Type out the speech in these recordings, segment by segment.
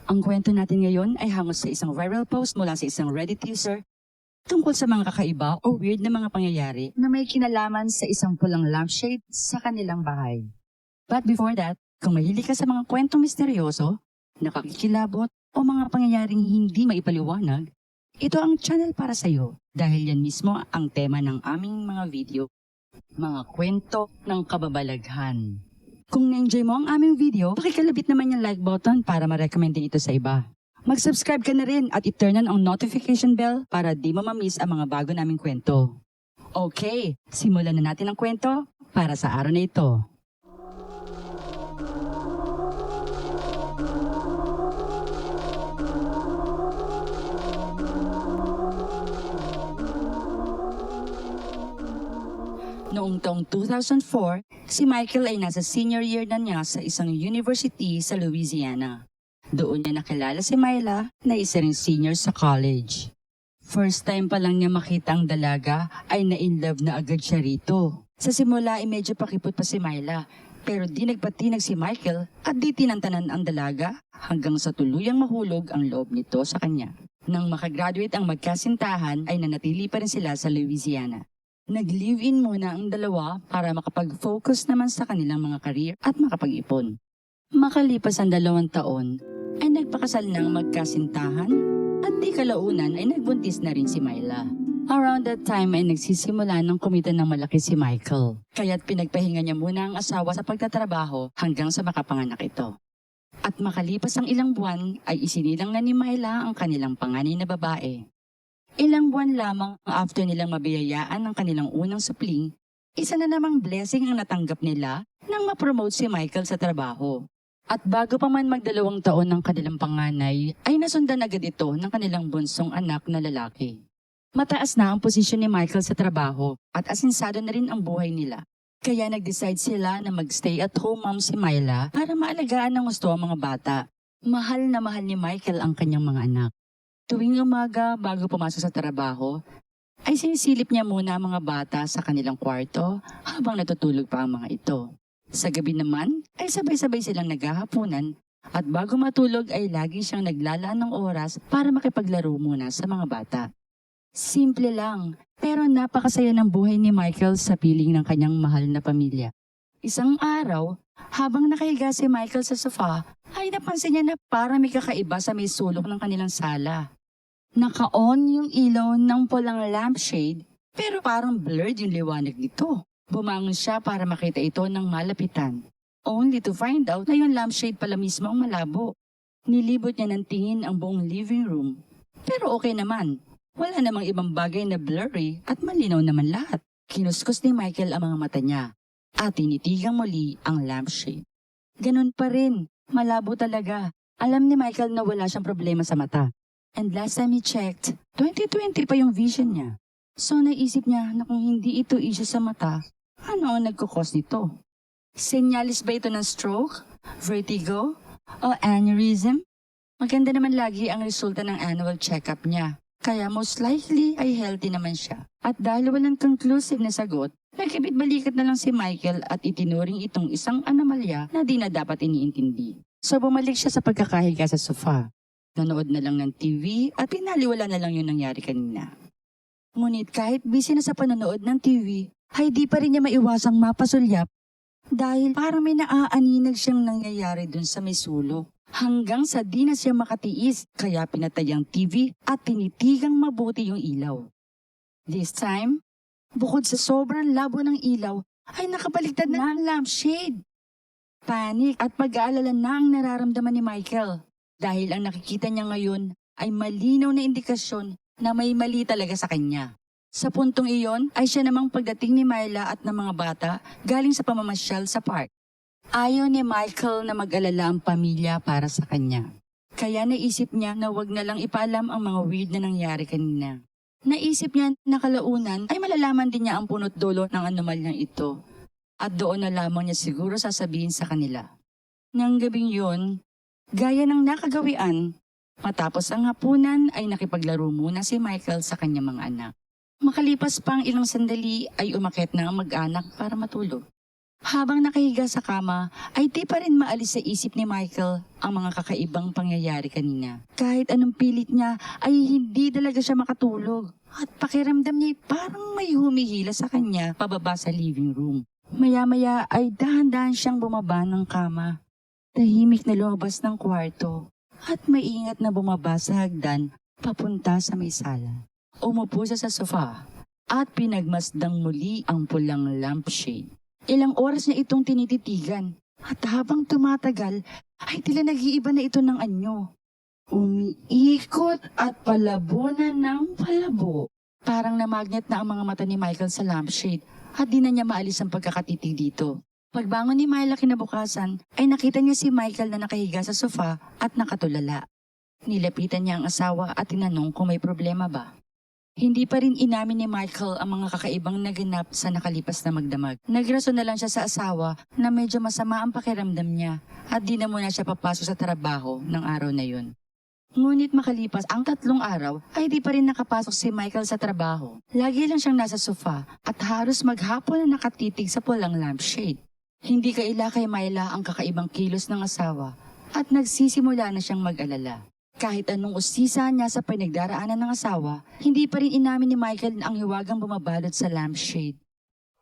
Ang kwento natin ngayon ay hango sa isang viral post mula sa isang Reddit user tungkol sa mga kakaiba o weird na mga pangyayari na may kinalaman sa isang pulang lampshade sa kanilang bahay. But before that, kung mahilig ka sa mga kwentong misteryoso, nakakikilabot o mga pangyayaring hindi maipaliwanag, ito ang channel para sa iyo dahil yan mismo ang tema ng aming mga video, mga kwento ng kababalaghan. Kung na-enjoy mo ang aming video, pakikalabit naman yung like button para ma-recommend din ito sa iba. Mag-subscribe ka na rin at i-turn on ang notification bell para di mo ma-miss ang mga bago naming kwento. Okay, simulan na natin ang kwento para sa araw na ito. Noong taong 2004, si Michael ay nasa senior year na niya sa isang university sa Louisiana. Doon niya nakilala si Myla na isa ring senior sa college. First time pa lang niya makita ang dalaga ay na-inlove na agad siya rito. Sa simula ay medyo pakipot pa si Myla, pero di nagpatinag si Michael at di tinantanan ang dalaga hanggang sa tuluyang mahulog ang loob nito sa kanya. Nang makagraduate ang magkasintahan ay nanatili pa rin sila sa Louisiana. Nag-live-in muna ang dalawa para makapag-focus naman sa kanilang mga career at makapag-ipon. Makalipas ang 2 taon, ay nagpakasal ng magkasintahan at di kalaunan ay nagbuntis na rin si Myla. Around that time ay nagsisimula ng kumita ng malaki si Michael, kaya't pinagpahinga niya muna ang asawa sa pagtatrabaho hanggang sa makapanganak ito. At makalipas ang ilang buwan ay isinilang na ni Myla ang kanilang panganay na babae. Ilang buwan lamang after nilang mabiyayaan ng kanilang unang supling, isa na namang blessing ang natanggap nila nang ma-promote si Michael sa trabaho. At bago pa man mag2 taon ng kanilang panganay, ay nasundan agad ito ng kanilang bunsong anak na lalaki. Mataas na ang posisyon ni Michael sa trabaho at asinsado na rin ang buhay nila. Kaya nag-decide sila na mag-stay at home mom si Myla para maalagaan ng gusto ang mga bata. Mahal na mahal ni Michael ang kanyang mga anak. Tuwing umaga bago pumasok sa trabaho, ay sinisilip niya muna ang mga bata sa kanilang kwarto habang natutulog pa ang mga ito. Sa gabi naman ay sabay-sabay silang naghahapunan at bago matulog ay lagi siyang naglalaan ng oras para makipaglaro muna sa mga bata. Simple lang, pero napakasaya ng buhay ni Michael sa piling ng kanyang mahal na pamilya. Isang araw, habang nakahiga si Michael sa sofa, ay napansin niya na parang may kakaiba sa may sulok ng kanilang sala. Naka-on yung ilaw ng pulang lampshade, pero parang blurred yung liwanag nito. Bumangon siya para makita ito ng malapitan, only to find out na yung lampshade pala mismo ang malabo. Nilibot niya ng tingin ang buong living room, pero okay naman. Wala namang ibang bagay na blurry at malinaw naman lahat. Kinuskus ni Michael ang mga mata niya at tinitigang muli ang lampshade. Ganun pa rin, malabo talaga. Alam ni Michael na wala siyang problema sa mata. And last time he checked, 2020 pa yung vision niya. So naisip niya na kung hindi ito issue sa mata, ano ang nagkukos nito? Senyalis ba ito ng stroke, vertigo, o aneurysm? Maganda naman lagi ang resulta ng annual check-up niya. Kaya most likely ay healthy naman siya. At dahil walang conclusive na sagot, nagkibit-balikat na lang si Michael at itinuring itong isang anomalya na di na dapat iniintindi. So bumalik siya sa pagkakahiga sa sofa. Nanood na lang ng TV at pinaliwala na lang yung nangyari kanina. Ngunit kahit busy na sa panonood ng TV, ay di pa rin niya maiwasang mapasulyap dahil parang may naaaninag siyang nangyayari dun sa may sulok. Hanggang sa di na siya makatiis, kaya pinatay ang TV at tinitigang mabuti yung ilaw. This time, bukod sa sobrang labo ng ilaw, ay nakabaliktad na ang lampshade. Panik at pag-aalala na ang nararamdaman ni Michael dahil ang nakikita niya ngayon ay malinaw na indikasyon na may mali talaga sa kanya. Sa puntong iyon ay siya namang pagdating ni Myla at ng mga bata galing sa pamamasyal sa park. Ayaw ni Michael na mag-alala ang pamilya para sa kanya. Kaya naisip niya na wag na lang ipaalam ang mga weird na nangyari kanina. Naisip niya na kalaunan ay malalaman din niya ang punot dulo ng anomalyang ito. At doon na lamang niya siguro sasabihin sa kanila. Nang gabing yun, gaya ng nakagawian, matapos ang hapunan ay nakipaglaro muna si Michael sa kanyang mga anak. Makalipas pang ilang sandali ay umakyat na ang mag-anak para matulog. Habang nakahiga sa kama, ay di pa rin maalis sa isip ni Michael ang mga kakaibang pangyayari kanina. Kahit anong pilit niya ay hindi talaga siya makatulog. At pakiramdam niya parang may humihila sa kanya pababa sa living room. Maya-maya ay dahan-dahan siyang bumaba ng kama. Tahimik na lumabas ng kwarto at maingat na bumaba sa hagdan papunta sa may sala. Umupo siya sa sofa at pinagmasdang muli ang pulang lampshade. Ilang oras niya itong tinititigan at habang tumatagal ay tila nag-iiba na ito ng anyo. Umiikot at palabo na ng palabo. Parang namagnet na ang mga mata ni Michael sa lampshade at di na niya maalis ang pagkakatitig dito. Pagbangon ni Myla kinabukasan ay nakita niya si Michael na nakahiga sa sofa at nakatulala. Nilapitan niya ang asawa at tinanong kung may problema ba. Hindi pa rin inamin ni Michael ang mga kakaibang naganap sa nakalipas na magdamag. Nagrason na lang siya sa asawa na medyo masama ang pakiramdam niya at di na muna siya papasok sa trabaho ng araw na yun. Ngunit makalipas ang 3 araw ay di pa rin nakapasok si Michael sa trabaho. Lagi lang siyang nasa sofa at halos maghapon na nakatitig sa pulang lampshade. Hindi kaila kay Myla ang kakaibang kilos ng asawa at nagsisimula na siyang mag-alala. Kahit anong usisa niya sa pinagdaraanan ng asawa, hindi pa rin inamin ni Michael ang hiwagang bumabalot sa lampshade.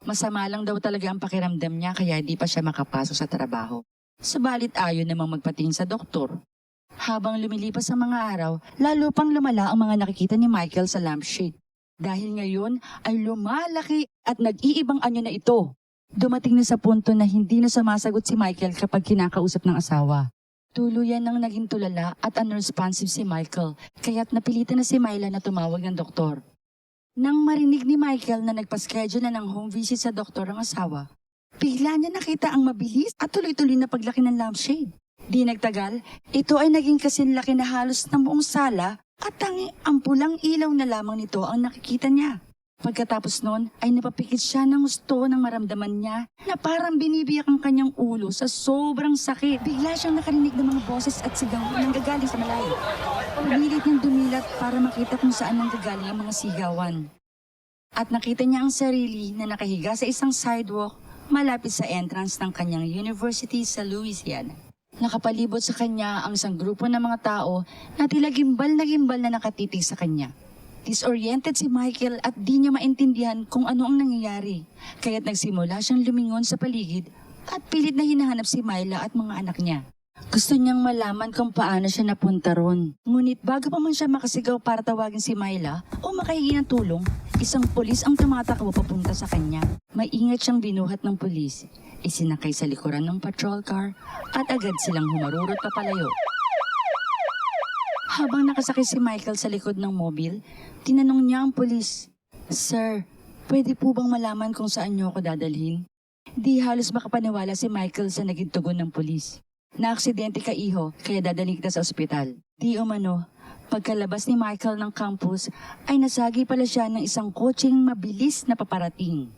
Masama lang daw talaga ang pakiramdam niya kaya di pa siya makapasok sa trabaho. Subalit ayon namang magpatingin sa doktor. Habang lumilipas ang mga araw, lalo pang lumala ang mga nakikita ni Michael sa lampshade. Dahil ngayon ay lumalaki at nag-iibang anyo na ito. Dumating na sa punto na hindi na sumasagot si Michael kapag kinakausap ng asawa. Tuluyan nang naging tulala at unresponsive si Michael, kaya't napilitan na si Myla na tumawag ng doktor. Nang marinig ni Michael na nagpa-schedule na ng home visit sa doktor ang asawa, bigla niya nakita ang mabilis at tuloy-tuloy na paglaki ng lampshade. Di nagtagal, ito ay naging kasinlaki na halos ng buong sala at tanging ang pulang ilaw na lamang nito ang nakikita niya. Pagkatapos noon ay napapikit siya ng gusto ng maramdaman niya na parang binibiyak ang kanyang ulo sa sobrang sakit. Bigla siyang nakarinig ng mga boses at sigaw na nanggagaling sa malayo. Pumilit niyang dumilat para makita kung saan nanggagaling ang mga sigawan. At nakita niya ang sarili na nakahiga sa isang sidewalk malapit sa entrance ng kanyang university sa Louisiana. Nakapalibot sa kanya ang isang grupo ng mga tao na tila gimbal na nakatitig sa kanya. Disoriented si Michael at di niya maintindihan kung ano ang nangyayari. Kaya't nagsimula siyang lumingon sa paligid at pilit na hinahanap si Myla at mga anak niya. Gusto niyang malaman kung paano siya napunta ron. Ngunit bago pa man siya makasigaw para tawagin si Myla o makahingi ng tulong, isang pulis ang tumatakbo papunta sa kanya. Maingat siyang binuhat ng pulis, isinakay sa likuran ng patrol car at agad silang humarurot papalayo. Habang nakasakay si Michael sa likod ng mobil, tinanong niya ang pulis, "Sir, pwede po bang malaman kung saan niyo ako dadalhin?" Di halos makapaniwala si Michael sa naging tugon ng pulis. "Na-aksidente ka, iho, kaya dadalhin kita sa ospital." Di umano, pagkalabas ni Michael ng campus ay nasagi pala siya ng isang kotseng mabilis na paparating.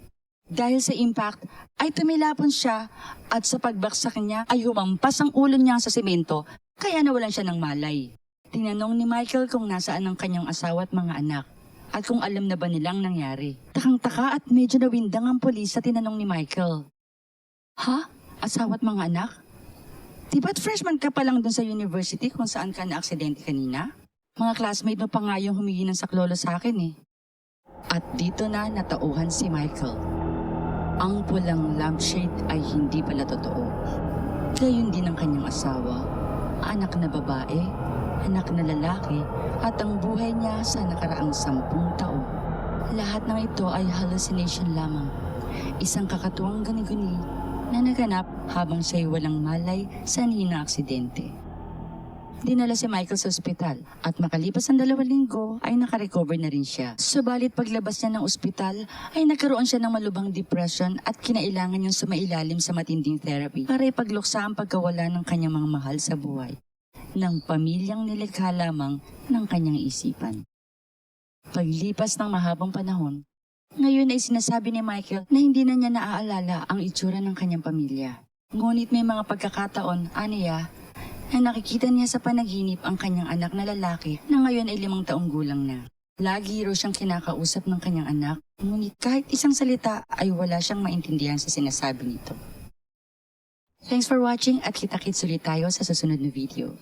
Dahil sa impact ay tumilapon siya at sa pagbaksak niya ay humampas ang ulo niya sa semento kaya nawalan siya ng malay. Tinanong ni Michael kung nasaan ang kanyang asawa at mga anak at kung alam na ba nilang nangyari. Takang-taka at medyo nawindang ang pulis sa tinanong ni Michael. "Ha? Asawa at mga anak? Di ba't freshman ka pa lang dun sa university kung saan ka na-aksidente kanina? Mga classmate mo pa nga yung humingi ng saklolo sa akin eh." At dito na natauhan si Michael. Ang pulang lampshade ay hindi pala totoo. Gayon din ang kanyang asawa, anak na babae, anak na lalaki, at ang buhay niya sa nakaraang 10 taon. Lahat ng ito ay hallucination lamang. Isang kakatuwang gani-guni na naganap habang siya'y walang malay sa aksidente. Dinala si Michael sa ospital at makalipas ang 2 linggo ay nakarecover na rin siya. Subalit paglabas niya ng ospital ay nagkaroon siya ng malubhang depression at kinailangan niyang sumailalim sa matinding therapy para ipagluksa ang pagkawala ng kanyang mga mahal sa buhay, ng pamilyang nilikha lamang ng kanyang isipan. Paglipas ng mahabang panahon, ngayon ay sinasabi ni Michael na hindi na niya naaalala ang itsura ng kanyang pamilya. Ngunit may mga pagkakataon, aniya, na nakikita niya sa panaginip ang kanyang anak na lalaki na ngayon ay 5 taong gulang na. Lagi raw siyang kinakausap ng kanyang anak, ngunit kahit isang salita ay wala siyang maintindihan sa sinasabi nito. Thanks for watching at kita-kits ulit tayo sa susunod na video.